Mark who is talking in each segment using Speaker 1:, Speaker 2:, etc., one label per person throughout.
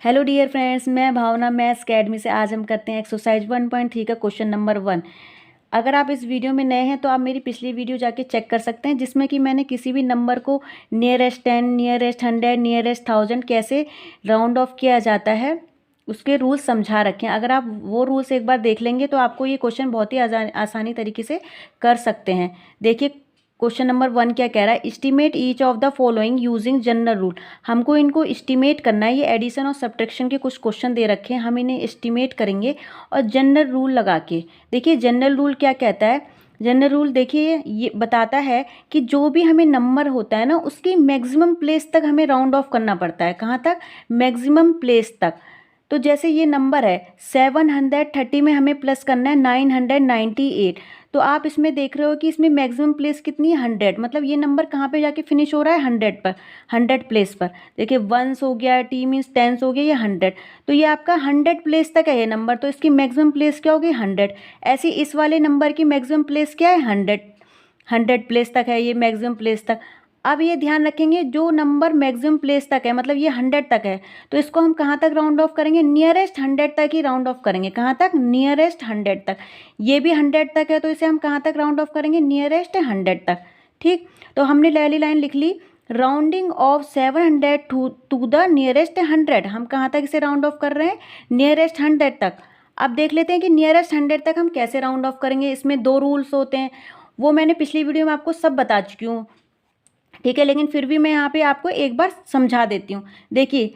Speaker 1: Hello dear friends, मैं भावना maths academy से। आज हम करते हैं एक्सरसाइज 1.3 का क्वेश्चन नंबर 1। अगर आप इस वीडियो में नए हैं तो आप मेरी पिछली वीडियो जाके चेक कर सकते हैं, जिसमें कि मैंने किसी भी नंबर को नियरेस्ट 10, नियरेस्ट 100, नियरेस्ट 1000 कैसे राउंड ऑफ किया जाता है उसके रूल्स समझा रखे हैं। अगर आप वो रूल्स एक बार देख लेंगे तो आपको ये क्वेश्चन बहुत ही आसानी तरीके से कर सकते हैं। देखिए क्वेश्चन नंबर 1 क्या कह रहा है, estimate each of the following using general rule. हमको इनको एस्टिमेट करना है। ये एडिशन और सब्ट्रैक्शन के कुछ क्वेश्चन दे रखे हैं, हम इन्हें एस्टिमेट करेंगे और जनरल रूल लगा के। देखिए जनरल रूल क्या कहता है। जनरल रूल देखिए ये बताता है कि जो भी हमें नंबर होता है ना, उसकी मैक्सिमम प्लेस तक हमें राउंड ऑफ करना पड़ता है। कहाँ तक? मैक्सिमम प्लेस तक। तो जैसे ये नंबर है 730 में हमें प्लस करना है 998। तो आप इसमें देख रहे हो कि इसमें मैक्सिमम प्लेस कितनी है 100। मतलब ये नंबर कहाँ पे जाके फिनिश हो रहा है 100 पर, 100 प्लेस पर। देखिए 1s हो गया, टी मीन्स 10s हो गया, ये 100। तो ये आपका 100 प्लेस तक है ये नंबर, तो इसकी मैक्सिमम प्लेस क्या होगी 100। ऐसे इस वाले नंबर की मैक्सिमम प्लेस क्या है 100, 100 प्लेस तक है ये मैक्सिमम प्लेस तक। अब ये ध्यान रखेंगे जो नंबर मैक्सिमम प्लेस तक है, मतलब ये 100 तक है, तो इसको हम कहाँ तक राउंड ऑफ करेंगे? नियरेस्ट 100 तक ही राउंड ऑफ करेंगे। कहाँ तक? नियरेस्ट 100 तक। ये भी 100 तक है, तो इसे हम कहाँ तक राउंड ऑफ करेंगे? नियरेस्ट 100 तक। ठीक, तो हमने पहली लाइन लिख ली, rounding off 700 to the nearest 100। हम कहाँ तक इसे राउंड ऑफ कर रहे हैं? नियरेस्ट 100 तक। अब देख लेते हैं कि नियरेस्ट 100 तक हम कैसे राउंड ऑफ करेंगे। इसमें दो रूल्स होते हैं, वो मैंने पिछली वीडियो में आपको सब बता चुकी हूँ। ठीक है, लेकिन फिर भी मैं यहाँ पे आपको एक बार समझा देती हूँ। देखिए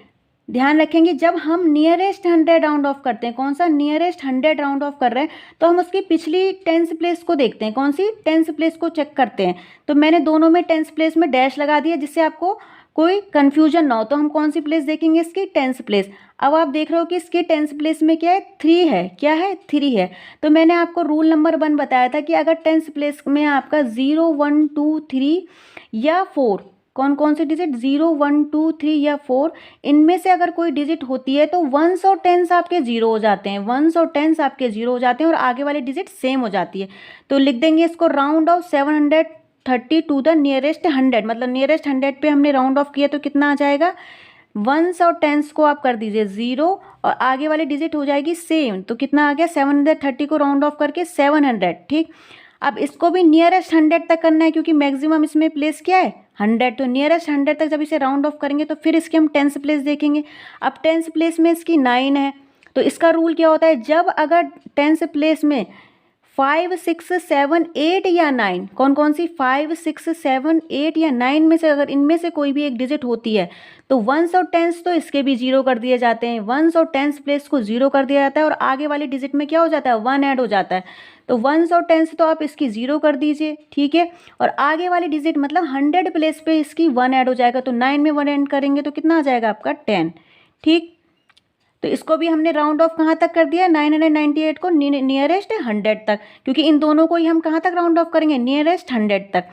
Speaker 1: ध्यान रखेंगे, जब हम नियरेस्ट 100 राउंड ऑफ करते हैं, कौन सा नियरेस्ट 100 राउंड ऑफ कर रहे हैं, तो हम उसकी पिछली 10th प्लेस को देखते हैं। कौन सी? 10th प्लेस को चेक करते हैं। तो मैंने दोनों में 10th प्लेस में डैश लगा दिया, जिससे आपको कोई कंफ्यूजन ना हो। तो हम कौन सी प्लेस देखेंगे? इसकी 10th प्लेस। अब आप देख रहे हो कि इसकी 10th प्लेस में क्या है? 3 है। क्या है? 3 है। तो मैंने आपको रूल नंबर 1 बताया था कि अगर 10th प्लेस में आपका 0, 1, 2, 3 या 4, कौन कौन सी डिजिट? 0, 1, 2, 3 या 4, इनमें से अगर कोई डिजिट होती है तो 1s और 10s आपके 0 हो जाते हैं। 1s और 10s आपके 0 हो जाते हैं और आगे वाली डिजिट सेम हो जाती है। तो लिख देंगे इसको, round off 730 to the nearest 100। मतलब नियरेस्ट 100 पे हमने राउंड ऑफ किया तो कितना आ जाएगा? 1s और 10s को आप कर दीजिए 0 और आगे वाली डिजिट हो जाएगी सेम। तो कितना आ गया? 730 को राउंड ऑफ करके 700। ठीक, अब इसको भी नियरेस्ट 100 तक करना है, क्योंकि मैक्सिमम इसमें प्लेस क्या है? 100। तो नियरेस्ट 100 तक जब इसे राउंड ऑफ करेंगे तो फिर इसकी हम 10th प्लेस देखेंगे। अब 10th प्लेस में इसकी 9 है, तो इसका रूल क्या होता है? जब अगर 10th प्लेस में 5, 6, 7, 8 या 9, कौन कौन सी? 5, 6, 7, 8 या 9 में से अगर इनमें से कोई भी एक डिजिट होती है तो 1s और 10s तो इसके भी 0 कर दिए जाते हैं। 1s और 10s प्लेस को 0 कर दिया जाता है और आगे वाली डिजिट में क्या हो जाता है? 1 ऐड हो जाता है। तो 1s और 10s तो आप इसकी 0 कर दीजिए। ठीक है, और आगे वाली डिजिट मतलब 100 प्लेस पे इसकी 1 ऐड हो जाएगा। तो 9 में 1 ऐड करेंगे तो कितना आ जाएगा आपका? 10। ठीक, तो इसको भी हमने राउंड ऑफ कहाँ तक कर दिया? 998 को नियरेस्ट 100 तक, क्योंकि इन दोनों को ही हम कहाँ तक राउंड ऑफ करेंगे? नियरेस्ट 100 तक।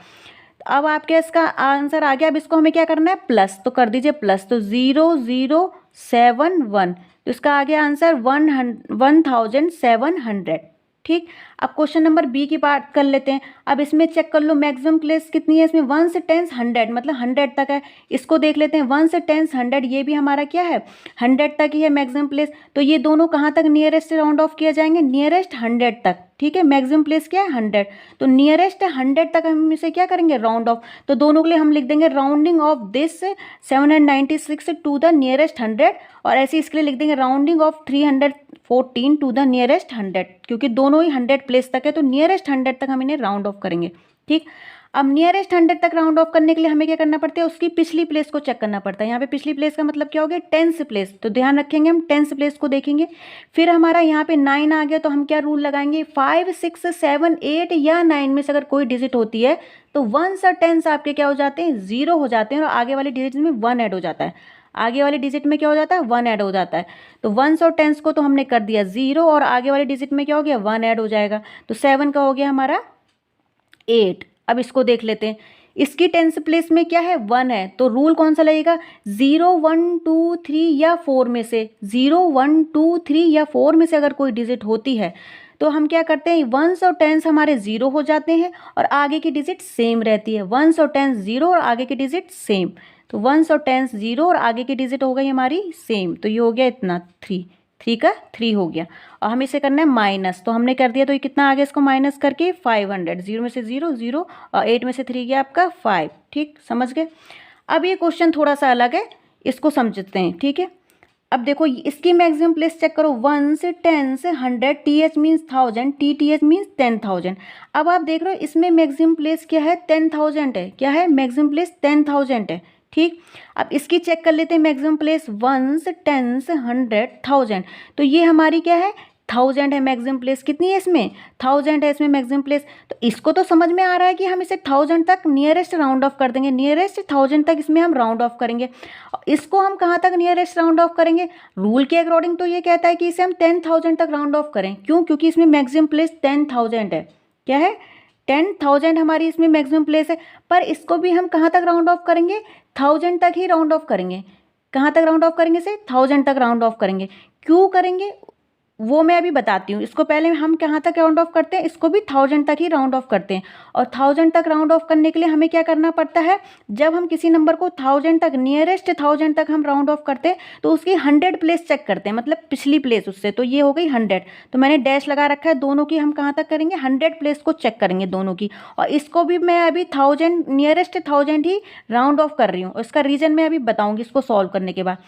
Speaker 1: अब आपके इसका आंसर आ गया। अब इसको हमें क्या करना है? प्लस। तो कर दीजिए प्लस। तो 0071, तो इसका आ गया आंसर 1700। ठीक, अब क्वेश्चन नंबर बी की बात कर लेते हैं। अब इसमें चेक कर लो मैक्सिमम प्लेस कितनी है इसमें? 1 से 10 100, मतलब 100 तक है। इसको देख लेते हैं, 1 से 10 100, ये भी हमारा क्या है? 100 तक ही है मैक्सिमम प्लेस। तो ये दोनों कहाँ तक नियरेस्ट राउंड ऑफ किया जाएंगे? नियरेस्ट 100 तक। ठीक है, मैक्सिमम प्लेस क्या है? 100। तो नियरेस्ट 100 तक हम इसे क्या करेंगे? Round off. तो दोनों के लिए हम लिख देंगे rounding off this 796 to the nearest 100, और ऐसे इसके लिए लिख देंगे rounding off 314 to the nearest 100, क्योंकि दोनों ही 100 प्लेस तक है। तो नियरेस्ट 100 तक हम इन्हें राउंड ऑफ करेंगे। ठीक, अब नियरेस्ट 100 तक राउंड ऑफ करने के लिए हमें क्या करना पड़ता है? उसकी पिछली प्लेस को चेक करना पड़ता है। यहाँ पे पिछली प्लेस का मतलब क्या हो गया? 10th place. तो ध्यान रखेंगे हम 10th प्लेस को देखेंगे। फिर हमारा यहाँ पे 9 आ गया, तो हम क्या रूल लगाएंगे? 5, 6, 7, 8 या 9 में से अगर कोई डिजिट होती है तो 1s और 10s आपके क्या हो जाते हैं? 0 हो जाते हैं और आगे वाली डिजिट में 1 ऐड हो जाता है। आगे वाली डिजिट में क्या हो जाता है? 1 ऐड हो जाता है। तो 1s और 10s को तो हमने कर दिया 0 और आगे वाली डिजिट में क्या हो गया? 1 ऐड हो जाएगा। तो 7 का हो गया हमारा 8। अब इसको देख लेते हैं, इसकी 10th प्लेस में क्या है? 1 है। तो रूल कौन सा लगेगा? 0, 1, 2, 3 या 4 में से 0, 1, 2, 3 या 4 में से अगर कोई डिजिट होती है तो हम क्या करते हैं? 1s और 10s हमारे 0 हो जाते हैं और आगे की डिजिट सेम रहती है। 1s और 10s 0 और आगे की डिजिट सेम। तो वंस और टेंस 0 और आगे की डिजिट हो गई हमारी सेम, तो ये हो गया इतना 3, 3 का 3 हो गया। और हम इसे करना है माइनस, तो हमने कर दिया, तो ये कितना आ गया इसको माइनस करके 500, 0 में से 0 0 और 8 में से 3 गया आपका 5। ठीक, समझ गए। अब ये क्वेश्चन थोड़ा सा अलग है, इसको समझते हैं। ठीक है, अब देखो इसकी मैक्सिमम प्लेस चेक करो, 1 10 100, TH मीन्स 1000, TTH मीन्स 10,000। अब आप देख रहे हो इसमें मैक्सिमम प्लेस क्या है, 10,000 है। क्या है मैक्सिमम प्लेस, 10,000 है। ठीक, अब इसकी चेक कर लेते हैं मैक्सिमम प्लेस, 1 10 100 1000, तो ये हमारी क्या है 1000 है मैक्सिमम प्लेस। कितनी है इसमें, 1000 है इसमें मैक्सिमम प्लेस। तो इसको तो समझ में आ रहा है कि हम इसे 1000 तक नियरेस्ट राउंड ऑफ कर देंगे, नियरेस्ट 1000 तक इसमें हम राउंड ऑफ करेंगे। इसको हम कहाँ तक नियरेस्ट राउंड ऑफ करेंगे, रूल के अकॉर्डिंग तो ये कहता है कि इसे हम 10,000 तक राउंड ऑफ करें। क्यों, क्योंकि इसमें मैक्सिमम प्लेस 10,000 है। क्या है, 10,000 हमारी इसमें मैक्सिमम प्लेस है। पर इसको भी हम कहाँ तक राउंड ऑफ करेंगे, 1000 तक ही राउंड ऑफ करेंगे। कहाँ तक राउंड ऑफ करेंगे इसे, 1000 तक राउंड ऑफ करेंगे। क्यों करेंगे वो मैं अभी बताती हूँ। इसको पहले हम कहाँ तक राउंड ऑफ करते हैं, इसको भी 1000 तक ही राउंड ऑफ करते हैं। और 1000 तक राउंड ऑफ करने के लिए हमें क्या करना पड़ता है, जब हम किसी नंबर को 1000 तक, नियरेस्ट 1000 तक हम राउंड ऑफ करते हैं, तो उसकी 100 प्लेस चेक करते हैं, मतलब पिछली प्लेस उससे। तो ये हो गई 100, तो मैंने डैश लगा रखा है। दोनों की हम कहाँ तक करेंगे, 100 प्लेस को चेक करेंगे दोनों की। और इसको भी मैं अभी 1000, नियरेस्ट 1000 ही राउंड ऑफ कर रही हूँ। इसका रीज़न मैं अभी बताऊँगी इसको सॉल्व करने के बाद।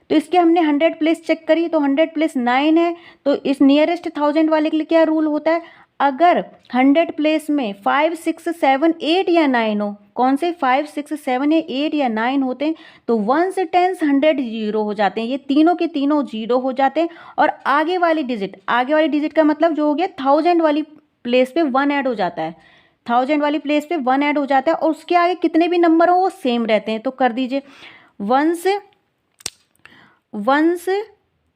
Speaker 1: तो इसके हमने 100 प्लेस चेक करी, तो 100 प्लेस 9 है। तो इस नियरेस्ट 1000 वाले के लिए क्या रूल होता है, अगर 100 प्लेस में 5 6 7 8 या 9 हो, कौन से 5 6 7 या 8 या 9 होते हैं, तो 1 से 10 100 जीरो हो जाते हैं। ये तीनों के तीनों जीरो हो जाते हैं। और आगे वाली डिजिट का मतलब जो हो गया 1000 वाली प्लेस पे 1 ऐड हो जाता है। 1000 वाली प्लेस पे 1 ऐड हो जाता है, और उसके आगे कितने भी नंबर हो वो सेम रहते हैं। तो कर दीजिए, 1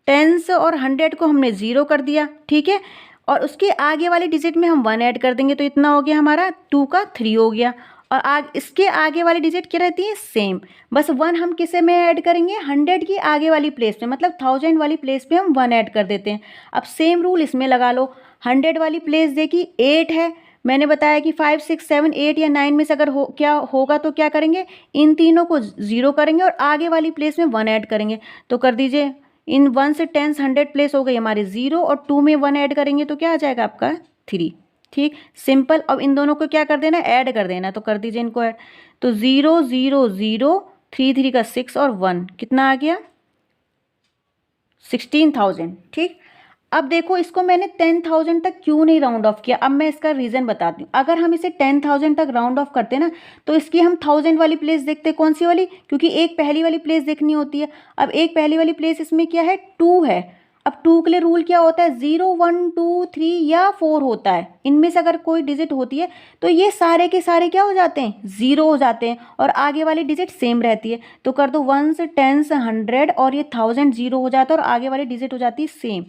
Speaker 1: 10 और 100 को हमने 0 कर दिया। ठीक है, और उसके आगे वाली डिजिट में हम 1 ऐड कर देंगे, तो इतना हो गया हमारा 2 का 3 हो गया। और इसके आगे वाली डिजिट क्या रहती है, सेम। बस 1 हम किसे में ऐड करेंगे, 100 की आगे वाली प्लेस पे, मतलब 1000 वाली प्लेस पे हम 1 ऐड कर देते हैं। अब सेम रूल इसमें लगा लो। 100 वाली प्लेस देखी 8 है, मैंने बताया कि 5 6 7 8 या 9 में से अगर क्या होगा तो क्या करेंगे, इन तीनों को 0 करेंगे और आगे वाली प्लेस में 1 ऐड करेंगे। तो कर दीजिए, इन 1 से 10 100 प्लेस हो गई हमारी 0, और 2 में 1 ऐड करेंगे तो क्या आ जाएगा आपका 3। ठीक, सिंपल। अब इन दोनों को क्या कर देना, ऐड कर देना। तो कर दीजिए इनको ऐड, तो 0 0 0 3 3 का 6 और 1 कितना आ गया 16,000। ठीक, अब देखो इसको मैंने 10,000 तक क्यों नहीं राउंड ऑफ किया, अब मैं इसका रीज़न बताती हूँ। अगर हम इसे 10,000 तक राउंड ऑफ करते ना, तो इसकी हम 1000 वाली प्लेस देखते, कौन सी वाली, क्योंकि एक पहली वाली प्लेस देखनी होती है। अब एक पहली वाली प्लेस इसमें क्या है, 2 है। अब 2 के लिए रूल क्या होता है, 0 1 2 3 या 4 होता है। इनमें से अगर कोई डिजिट होती है तो ये सारे के सारे क्या हो जाते हैं, 0 हो जाते हैं, और आगे वाली डिजिट सेम रहती है। तो कर दो 1 से 10 से 100 और ये 1000 0 हो जाता है, और आगे वाली डिजिट हो जाती है सेम।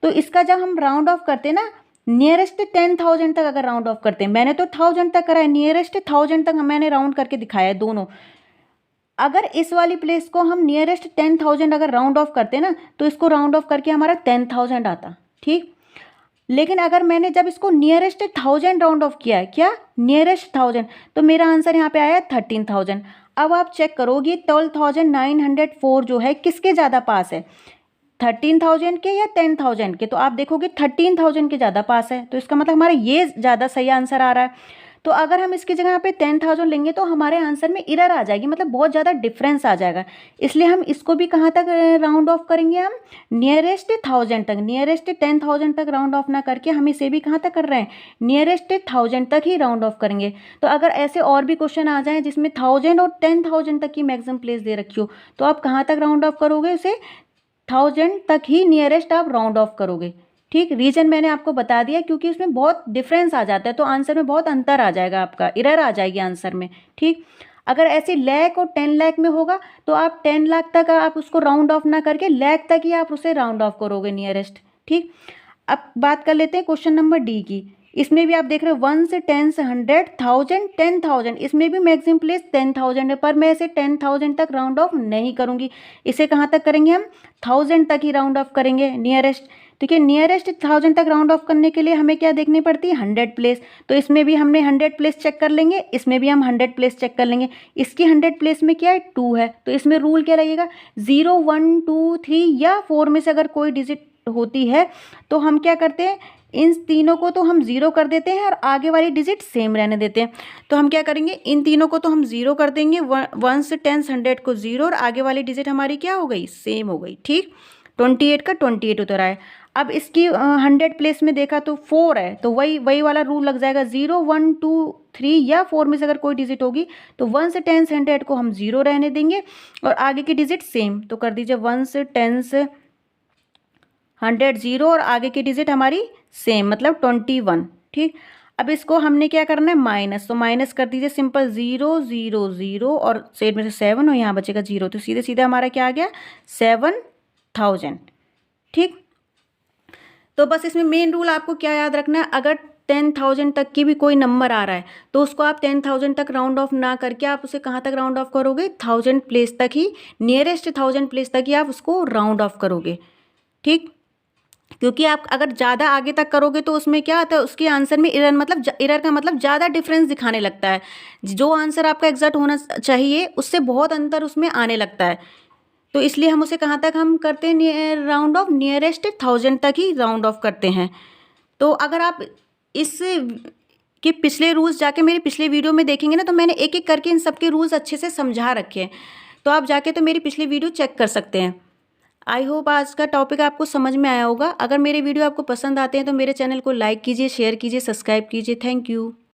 Speaker 1: तो इसका जब हम राउंड ऑफ करते हैं ना, नियरेस्ट 10,000 तक अगर राउंड ऑफ करते हैं, मैंने तो 1000 तक करा है, नियरेस्ट 1000 तक मैंने राउंड करके दिखाया है दोनों। अगर इस वाली प्लेस को हम नियरेस्ट 10,000 अगर राउंड ऑफ करते हैं ना, तो इसको राउंड ऑफ करके हमारा 10,000 आता। ठीक, लेकिन अगर मैंने जब इसको नियरेस्ट 1000 राउंड ऑफ किया है, क्या नियरेस्ट 1000, तो मेरा आंसर यहाँ पे आया 13,000। अब आप चेक करोगे 12,904 जो है किसके ज़्यादा पास है, 13,000 के या 10,000 के, तो आप देखोगे 13,000 के ज़्यादा पास है। तो इसका मतलब हमारा ये ज़्यादा सही आंसर आ रहा है। तो अगर हम इसकी जगह पे 10,000 लेंगे तो हमारे आंसर में एरर आ जाएगी, मतलब बहुत ज़्यादा डिफरेंस आ जाएगा। इसलिए हम इसको भी कहाँ तक राउंड ऑफ करेंगे, हम नियरेस्ट 1000 तक, नियरेस्ट 10,000 तक राउंड ऑफ ना करके हम इसे भी कहाँ तक कर रहे हैं, नियरेस्ट 1000 तक ही राउंड ऑफ करेंगे। तो अगर ऐसे और भी क्वेश्चन आ जाएँ जिसमें 1000 और 10,000 तक की मैक्सिमम प्लेस दे रखी हो, तो आप कहाँ तक राउंड ऑफ करोगे, उसे 1000 तक ही नियरेस्ट आप राउंड ऑफ करोगे। ठीक, रीजन मैंने आपको बता दिया, क्योंकि उसमें बहुत डिफरेंस आ जाता है, तो आंसर में बहुत अंतर आ जाएगा, आपका एरर आ जाएगी आंसर में। ठीक, अगर ऐसे लाख और 10 लाख में होगा तो आप 10 लाख तक आप उसको राउंड ऑफ ना करके लाख तक ही आप उसे राउंड ऑफ करोगे नियरेस्ट। ठीक, अब बात कर लेते हैं क्वेश्चन नंबर डी की। इसमें भी आप देख रहे हो 1 से 10 से 100 1000 10,000, इसमें भी मैक्सिमम प्लेस 10,000 है, पर मैं इसे 10,000 तक राउंड ऑफ नहीं करूंगी। इसे कहाँ तक करेंगे हम, 1000 तक ही राउंड ऑफ करेंगे नियरेस्ट। ठीक है। नियरेस्ट 1000 तक राउंड ऑफ करने के लिए हमें क्या देखनी पड़ती है, 100 प्लेस। तो इसमें भी हमने 100 प्लेस चेक कर लेंगे, इसमें भी हम 100 प्लेस चेक कर लेंगे। इसकी 100 प्लेस में क्या है, 2 है, तो इसमें रूल क्या लगेगा, 0 1 2 3 या 4 में से अगर कोई डिजिट होती है तो हम क्या करते हैं, इन तीनों को तो हम 0 कर देते हैं और आगे वाली डिजिट सेम रहने देते हैं। तो हम क्या करेंगे, इन तीनों को तो हम 0 कर देंगे, 1 से 10 100 को 0 और आगे वाली डिजिट हमारी क्या हो गई, सेम हो गई। ठीक, 28 का 28 उतर आए। अब इसकी 100 प्लेस में देखा तो 4 है, तो वही वाला रूल लग जाएगा, 0 1 2 3 या 4 में से अगर कोई डिजिट होगी तो 1 से 10 100 को हम 0 रहने देंगे और आगे की डिजिट सेम। तो कर दीजिए 1 से 10 100 0 और आगे की डिजिट हमारी सेम, मतलब 21। ठीक, अब इसको हमने क्या करना है, माइनस, तो माइनस कर दीजिए सिंपल, 0 0 0 और सेट में से 7 और यहाँ बचेगा 0, तो सीधे सीधे हमारा क्या आ गया, 7000। ठीक, तो बस इसमें मेन रूल आपको क्या याद रखना है, अगर 10,000 तक की भी कोई नंबर आ रहा है तो उसको आप 10,000 तक राउंड ऑफ ना करके आप उसे कहाँ तक राउंड ऑफ करोगे, 1000 प्लेस तक ही, नियरेस्ट 1000 प्लेस तक ही आप उसको राउंड ऑफ करोगे। ठीक, क्योंकि आप अगर ज़्यादा आगे तक करोगे तो उसमें क्या आता है, उसके आंसर में एरर, मतलब एरर का मतलब ज़्यादा डिफरेंस दिखाने लगता है, जो आंसर आपका एग्जैक्ट होना चाहिए उससे बहुत अंतर उसमें आने लगता है। तो इसलिए हम उसे कहाँ तक हम करते हैं, राउंड ऑफ नियरेस्ट 1000 तक ही राउंड ऑफ करते हैं। तो अगर आप इस के पिछले रूल्स जाके मेरे पिछले वीडियो में देखेंगे ना, तो मैंने एक एक करके इन सब के रूल्स अच्छे से समझा रखे हैं, तो आप जाके तो मेरी पिछली वीडियो चेक कर सकते हैं। आई होप आज का टॉपिक आपको समझ में आया होगा। अगर मेरे वीडियो आपको पसंद आते हैं तो मेरे चैनल को लाइक कीजिए, शेयर कीजिए, सब्सक्राइब कीजिए। Thank you.